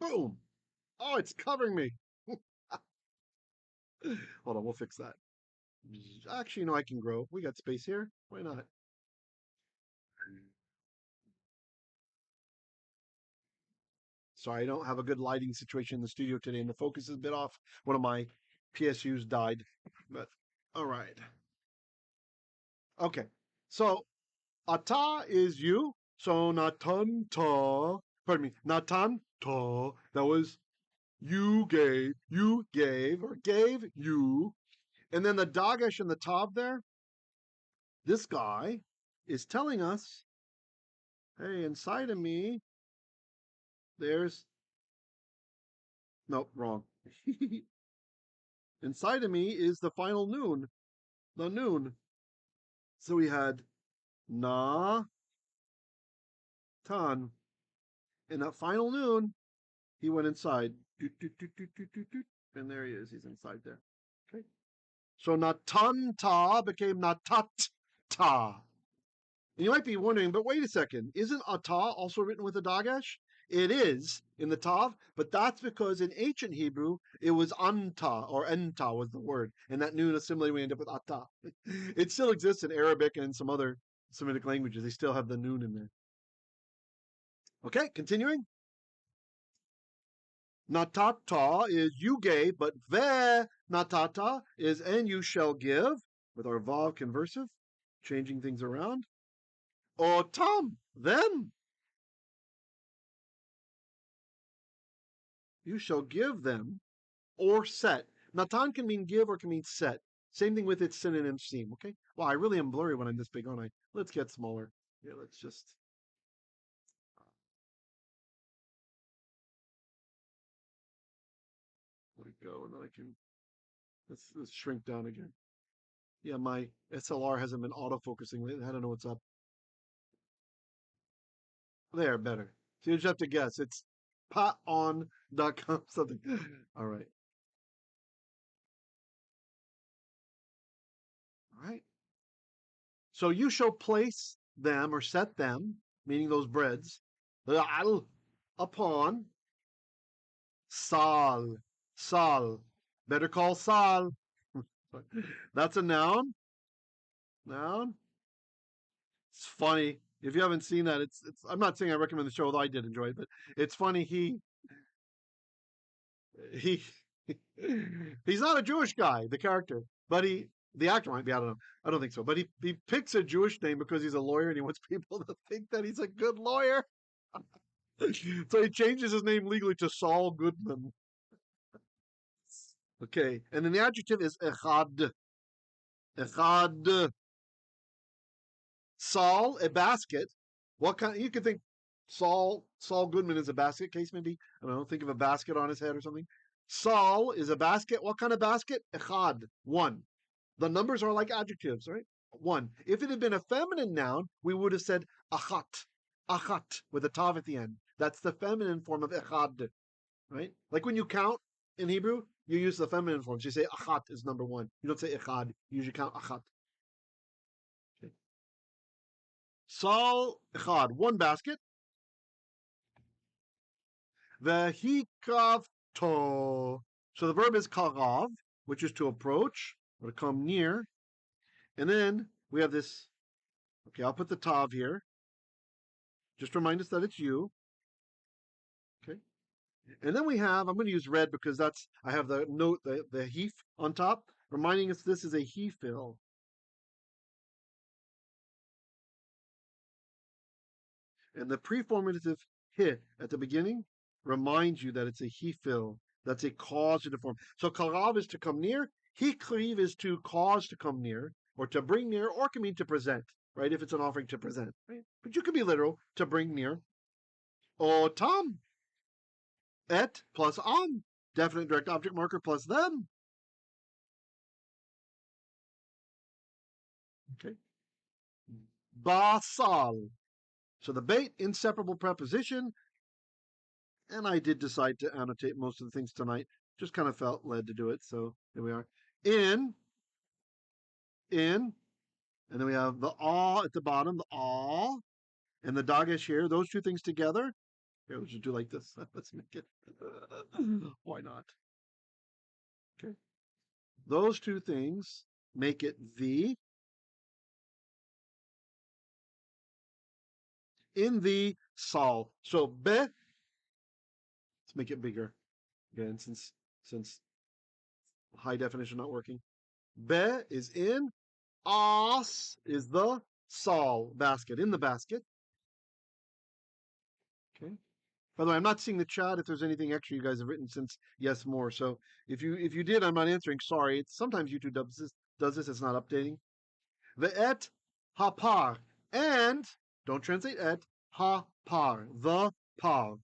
Boom! Oh, it's covering me. Hold on, we'll fix that. Actually, no, I can grow. We got space here. Why not? Sorry, I don't have a good lighting situation in the studio today, and the focus is a bit off. One of my PSUs died. But all right. Okay. So ata is you. So natan ta. Pardon me. Natan ta. That was you gave, or gave you. And then the dagesh and the tav there, this guy is telling us, hey, inside of me, there's, nope, wrong. Inside of me is the final noon, the noon. So we had na, tan. And that final noon, he went inside. And there he is, he's inside there. Okay. So natanta became natat-ta. And you might be wondering, but wait a second, isn't ata also written with a dagesh? It is in the tav, but that's because in ancient Hebrew it was anta, or enta was the word, and that noon assimilated, we end up with ata. It still exists in Arabic and some other Semitic languages. They still have the noon in there. Okay, continuing. Natata is you gave, but ve natata is and you shall give, with our vav conversive, changing things around. Otam, them. You shall give them, or set. Natan can mean give or can mean set. Same thing with its synonym seem, okay? Wow, I really am blurry when I'm this big, aren't I? Let's get smaller. Yeah, let's just... Let it go, and then I can... Let's shrink down again. Yeah, my SLR hasn't been autofocusing lately. I don't know what's up. There, better. So you just have to guess. It's paton.com something. All right. All right. So you shall place them or set them, meaning those breads, upon sal. Sal. Better call sal. That's a noun. Noun. It's funny. If you haven't seen that, it's I'm not saying I recommend the show, although I did enjoy it, but it's funny. He he's not a Jewish guy, the character, but the actor might be. I don't know. I don't think so. But he picks a Jewish name because he's a lawyer and he wants people to think that he's a good lawyer. So he changes his name legally to Saul Goodman. Okay, and then the adjective is echad. Echad. Saul, a basket. What kind? You could think Saul Goodman is a basket case, maybe. I don't know. Think of a basket on his head or something. Saul is a basket. What kind of basket? Echad, one. The numbers are like adjectives, right? One. If it had been a feminine noun, we would have said achat, achat with a tav at the end. That's the feminine form of echad, right? Like when you count in Hebrew, you use the feminine forms. You say achat is number one. You don't say echad. You usually count achat. Okay. Sal echad, one basket. Vehikravto. So the verb is karav, which is to approach or to come near. And then we have this. Okay, I'll put the tav here. Just remind us that it's you. Okay. And then we have, I'm going to use red because I have the note, the heaf on top, reminding us this is a he fill. And the preformative hit at the beginning reminds you that it's a he fill. That's a causative form. So karav is to come near. Hikriv is to cause to come near, or to bring near, or can mean to present, right? If it's an offering to present, right? But you could be literal, to bring near. O tam. Et plus am. Definite direct object marker plus them. Okay. Basal. So the bait, inseparable preposition, and I did decide to annotate most of the things tonight. Just kind of felt led to do it. So here we are. In, and then we have the aw at the bottom, the aw, and the dagesh here. Those two things together. Here, let's just do like this. Let's make it. Why not? Okay. Those two things make it the. In the sol. So be. Let's make it bigger again, since high definition not working. Be is in. As is the sol basket, in the basket. Okay. By the way, I'm not seeing the chat if there's anything extra you guys have written since yes more. So if you did, I'm not answering. Sorry. It's sometimes YouTube does this. It's not updating. The et hapar, and don't translate et hapar, the par.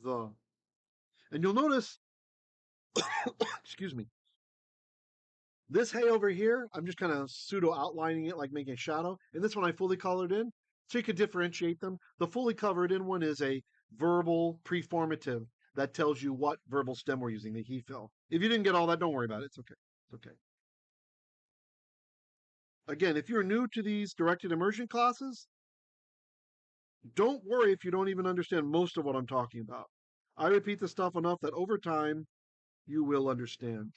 The. And you'll notice, excuse me, this hay over here, I'm just kind of pseudo outlining it, like making a shadow. And this one I fully colored in, so you could differentiate them. The fully covered in one is a verbal preformative that tells you what verbal stem we're using, the he fill. If you didn't get all that, don't worry about it. It's okay. It's okay. Again, if you're new to these directed immersion classes, don't worry if you don't even understand most of what I'm talking about. I repeat the stuff enough that over time you will understand.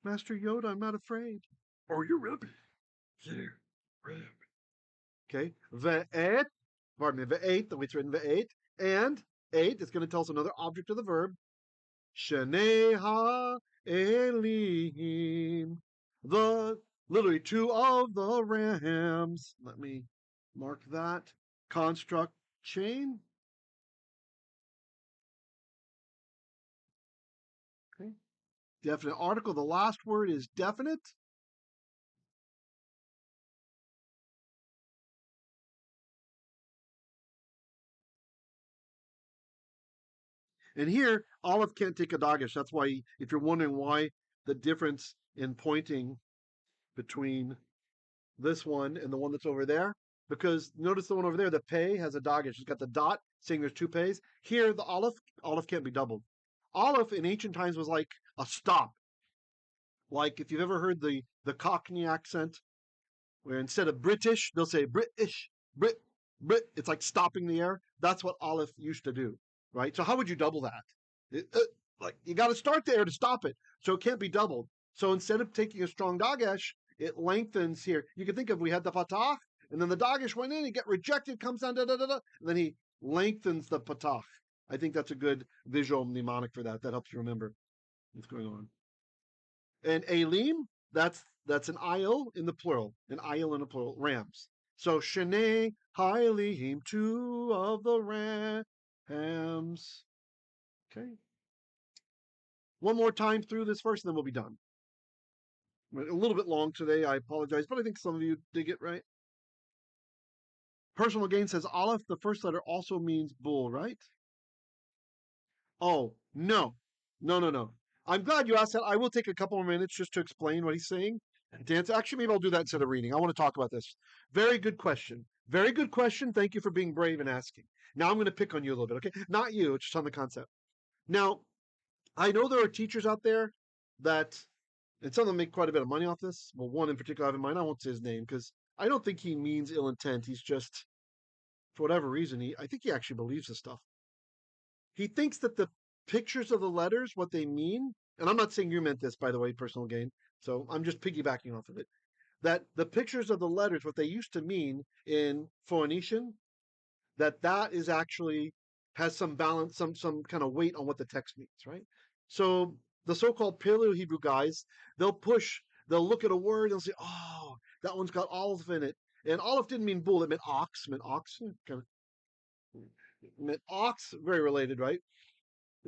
Master Yoda, I'm not afraid. Or you're rabbi. There, rabbi. Okay, ve'et, pardon me, ve'et, the way it's written ve'et, and eight is going to tell us another object of the verb. Shenei ha'elim, literally two of the rams. Let me mark that. Construct chain. Okay, definite article. The last word is definite. And here, Aleph can't take a dagesh. That's why, if you're wondering why the difference in pointing between this one and the one that's over there, because notice the one over there, the pei has a dagesh. It's got the dot saying there's two peis. Here, the Aleph can't be doubled. Aleph in ancient times was like a stop. Like if you've ever heard the Cockney accent, where instead of British, they'll say British, Brit. It's like stopping the air. That's what Aleph used to do, right? So how would you double that? Like you got to start the air to stop it, so it can't be doubled. So instead of taking a strong dagesh, it lengthens here. You can think of we had the patach, and then the dagesh went in, he get rejected, comes down, and then he lengthens the patach. I think that's a good visual mnemonic for that. That helps you remember what's going on. And Elim, that's an ayil in the plural, rams. So Shenei Hailihim, two of the rams. Okay. One more time through this verse, and then we'll be done. A little bit long today, I apologize, but I think some of you dig it, right? Personal Gain says Aleph, the first letter, also means bull, right? Oh, no. No. I'm glad you asked that. I will take a couple more minutes just to explain what he's saying. Actually, maybe I'll do that instead of reading. I want to talk about this. Very good question. Very good question. Thank you for being brave and asking. Now I'm going to pick on you a little bit, okay? Not you, just on the concept. Now, I know there are teachers out there that, and some of them make quite a bit of money off this. Well, one in particular I have in mind. I won't say his name because I don't think he means ill intent. He's just, for whatever reason, I think he actually believes this stuff. He thinks that the pictures of the letters, what they mean, and I'm not saying you meant this, by the way, Personal Gain, so I'm just piggybacking off of it, that the pictures of the letters, what they used to mean in Phoenician, that is actually has some balance, some kind of weight on what the text means, right? So the so-called Paleo Hebrew guys, they'll look at a word and say, oh, that one's got Aleph in it. And Aleph didn't mean bull, it meant ox, kind of meant ox, very related, right?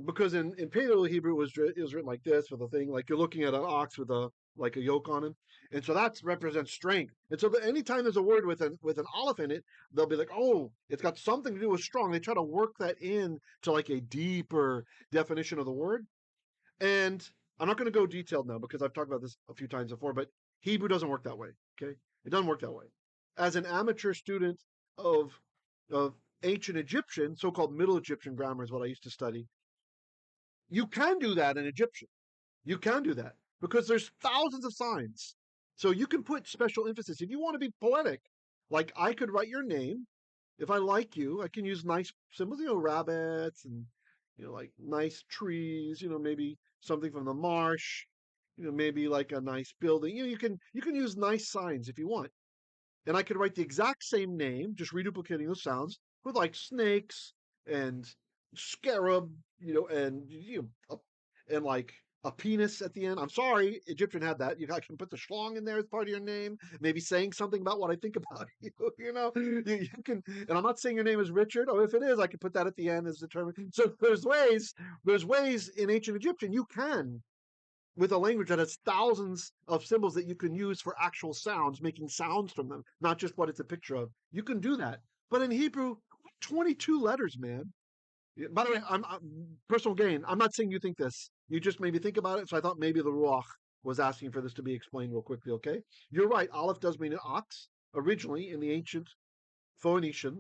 Because in Paleo Hebrew it was written like this with a thing, like you're looking at an ox with a yoke on him, and so that represents strength. And so anytime there's a word with an Aleph in it, they'll be like, oh, it's got something to do with strong. They try to work that in to like a deeper definition of the word. And I'm not going to go detailed now because I've talked about this a few times before, but Hebrew doesn't work that way. Okay, it doesn't work that way. As an amateur student of ancient Egyptian, so-called Middle Egyptian grammar is what I used to study. You can do that in Egyptian. You can do that because there's thousands of signs. So you can put special emphasis. If you want to be poetic, like I could write your name. If I like you, I can use nice symbols, rabbits and, like nice trees, maybe something from the marsh, maybe like a nice building. You can use nice signs if you want. And I could write the exact same name, just reduplicating those sounds with like snakes and scarab, and like a penis at the end. I'm sorry, Egyptian had that. I can put the shlong in there as part of your name, maybe saying something about what I think about you. You can. And I'm not saying your name is Richard. Oh, if it is, I can put that at the end as determined. So there's ways in ancient Egyptian you can, with a language that has thousands of symbols that you can use for actual sounds, making sounds from them, not just what it's a picture of. You can do that. But in Hebrew, 22 letters, man. By the way, I'm Personal Gain. I'm not saying you think this. You just maybe think about it. So I thought maybe the Ruach was asking for this to be explained real quickly, okay? You're right. Aleph does mean an ox. Originally, in the ancient Phoenician,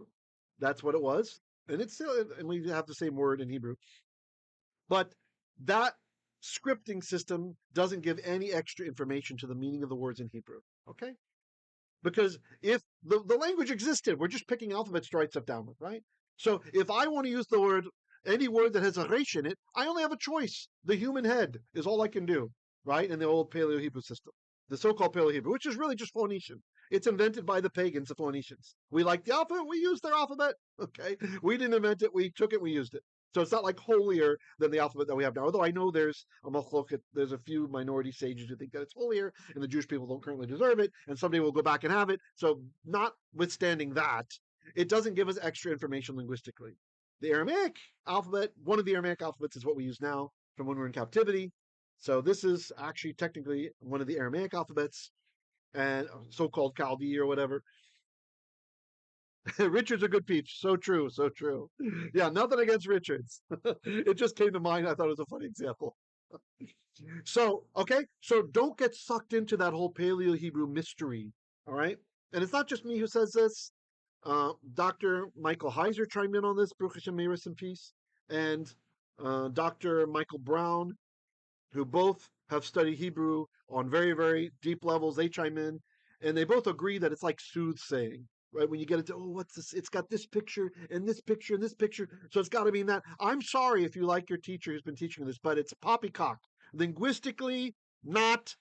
that's what it was. And it's still, and we have the same word in Hebrew. But that scripting system doesn't give any extra information to the meaning of the words in Hebrew, okay? Because if the language existed, we're just picking alphabets to write stuff down with, right? So if I want to use any word that has a resh in it, I only have a choice. The human head is all I can do, right? In the old Paleo Hebrew system, the so-called Paleo Hebrew, which is really just Phoenician. It's invented by the pagans, the Phoenicians. We like the alphabet, we use their alphabet, okay? We didn't invent it, we took it, we used it. So it's not like holier than the alphabet that we have now. Although I know there's a few minority sages who think that it's holier, and the Jewish people don't currently deserve it, and someday we'll go back and have it. So notwithstanding that, it doesn't give us extra information linguistically. The Aramaic alphabet, one of the Aramaic alphabets is what we use now from when we're in captivity. So this is actually technically one of the Aramaic alphabets, and so-called Chaldee or whatever. Richard's a good peach. So true, so true. Yeah, nothing against Richards. It just came to mind. I thought it was a funny example. So, okay, so don't get sucked into that whole Paleo Hebrew mystery, all right? And it's not just me who says this. Dr. Michael Heiser chimed in on this, Baruch Hashem, may he rest in peace, and Dr. Michael Brown, who both have studied Hebrew on very, very deep levels. They chime in, and they both agree that it's like soothsaying, right? When you get into, oh, what's this? It's got this picture and this picture and this picture, so it's got to mean that. I'm sorry if you like your teacher who's been teaching this, but it's poppycock. Linguistically, not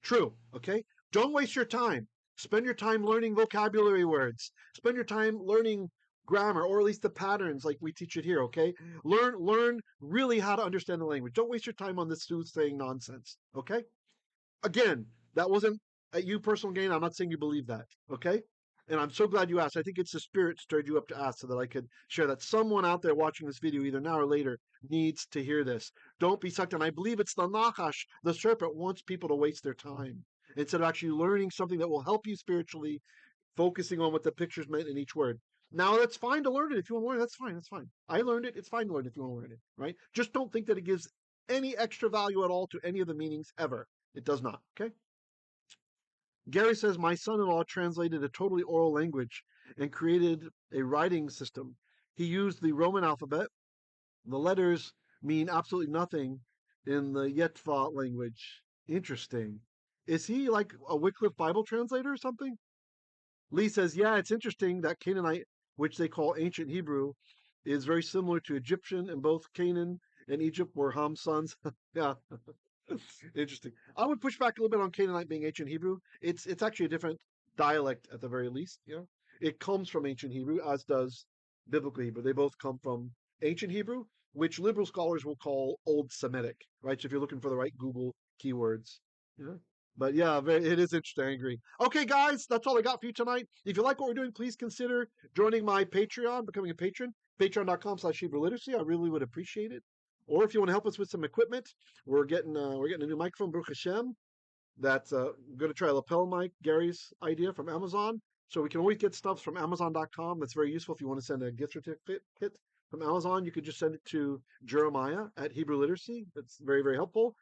true, okay? Don't waste your time. Spend your time learning vocabulary words. Spend your time learning grammar, or at least the patterns like we teach it here, okay? Learn really how to understand the language. Don't waste your time on this soothsaying nonsense, okay? Again, that wasn't at you personal gain. I'm not saying you believe that, okay? And I'm so glad you asked. I think it's the spirit stirred you up to ask so that I could share that. Someone out there watching this video, either now or later, needs to hear this. Don't be sucked in. I believe it's the nachash, the serpent, wants people to waste their time instead of actually learning something that will help you spiritually, focusing on what the pictures meant in each word. Now, that's fine to learn it. If you want to learn it, that's fine. That's fine. I learned it. It's fine to learn it if you want to learn it, right? Just don't think that it gives any extra value at all to any of the meanings ever. It does not, okay? Gary says, my son-in-law translated a totally oral language and created a writing system. He used the Roman alphabet. The letters mean absolutely nothing in the Yetva language. Interesting. Is he like a Wycliffe Bible translator or something? Lee says, yeah, it's interesting that Canaanite, which they call ancient Hebrew, is very similar to Egyptian, and both Canaan and Egypt were Ham's sons. Yeah. Interesting. I would push back a little bit on Canaanite being ancient Hebrew. It's actually a different dialect at the very least. You know, it comes from ancient Hebrew, as does biblical Hebrew. They both come from ancient Hebrew, which liberal scholars will call Old Semitic, right? So if you're looking for the right Google keywords, yeah. But yeah, it is interesting. I agree. Okay, guys, that's all I got for you tonight. If you like what we're doing, please consider joining my Patreon, becoming a patron. Patreon.com/Hebrew Literacy. I really would appreciate it. Or if you want to help us with some equipment, we're getting a new microphone, Baruch Hashem. That's going to try a lapel mic, Gary's idea from Amazon. So we can always get stuff from Amazon.com. That's very useful if you want to send a gift certificate from Amazon. You could just send it to Jeremiah at Hebrew Literacy. That's very, very helpful.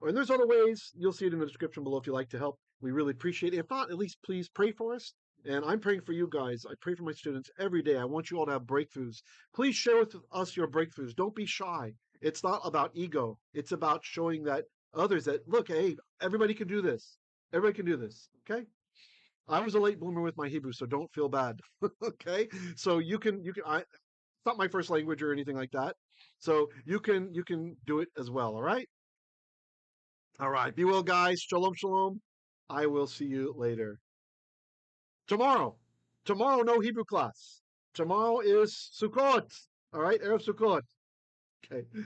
And there's other ways. You'll see it in the description below if you'd like to help. We really appreciate it. If not, at least please pray for us. And I'm praying for you guys. I pray for my students every day. I want you all to have breakthroughs. Please share with us your breakthroughs. Don't be shy. It's not about ego. It's about showing that others that, look, hey, everybody can do this. Everybody can do this. Okay? I was a late bloomer with my Hebrew, so don't feel bad. Okay? So it's not my first language or anything like that. So you can do it as well. All right? All right. Be well, guys. Shalom, shalom. I will see you later. Tomorrow, no Hebrew class. Tomorrow is Sukkot. All right, Erev Sukkot. Okay.